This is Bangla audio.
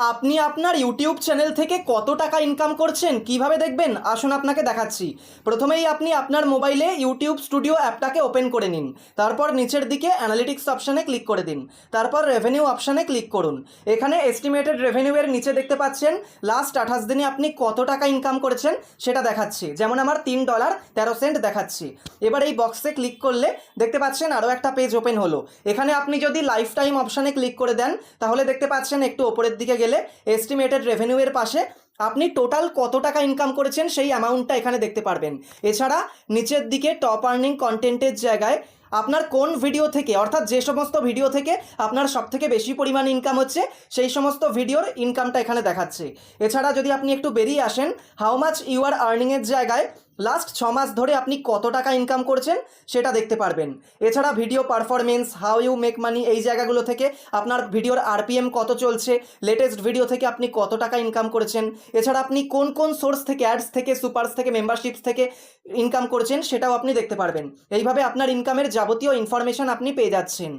আপনি আপনার ইউটিউব চ্যানেল থেকে কত টাকা ইনকাম করছেন কিভাবে দেখবেন আসুন আপনাকে দেখাচ্ছি। প্রথমেই আপনি আপনার মোবাইলে ইউটিউব স্টুডিও অ্যাপটাকে ওপেন করে নিন। তারপর নিচের দিকে অ্যানালিটিক্স অপশানে ক্লিক করে দিন। তারপর রেভিনিউ অপশানে ক্লিক করুন। এখানে এস্টিমেটেড রেভিনিউয়ের নিচে দেখতে পাচ্ছেন লাস্ট 28 দিনে আপনি কত টাকা ইনকাম করেছেন সেটা দেখাচ্ছি। যেমন আমার $3.13 দেখাচ্ছি। এবার এই বক্সে ক্লিক করলে দেখতে পাচ্ছেন আরও একটা পেজ ওপেন হলো। এখানে আপনি যদি লাইফ টাইম অপশানে ক্লিক করে দেন তাহলে দেখতে পাচ্ছেন একটু ওপরের দিকে গেলে এস্টিমেটেড রেভিনিউয়ের পাশে আপনি টোটাল কত টাকা ইনকাম করেছেন সেই অ্যামাউন্টটা এখানে দেখতে পারবেন। এছাড়া নিচের দিকে টপ আর্নিং কন্টেন্টের জায়গায় আপনার কোন ভিডিও থেকে, অর্থাৎ যে সমস্ত ভিডিও থেকে আপনার সবথেকে বেশি পরিমাণ ইনকাম হচ্ছে সেই সমস্ত ভিডিওর ইনকামটা এখানে দেখাচ্ছে। এছাড়া যদি আপনি একটু বেরিয়ে আসেন হাউ মাচ ইউ আর আর্নিংয়ের জায়গায় লাস্ট 6 মাস ধরে আপনি কত টাকা ইনকাম করছেন সেটা দেখতে পারবেন। এছাড়া video performance, how you make money, এই জায়গাগুলো থেকে আপনার ভিডিওর আরপিএম কত চলছে, লেটেস্ট ভিডিও থেকে আপনি কত টাকা ইনকাম করেছেন, এছাড়া আপনি কোন কোন সোর্স থেকে, অ্যাডস থেকে, সুপারস থেকে, মেম্বারশিপস থেকে ইনকাম করছেন সেটাও আপনি দেখতে পারবেন। এইভাবে আপনার ইনকামের যাবতীয় ইনফরমেশন আপনি পেয়ে যাচ্ছেন।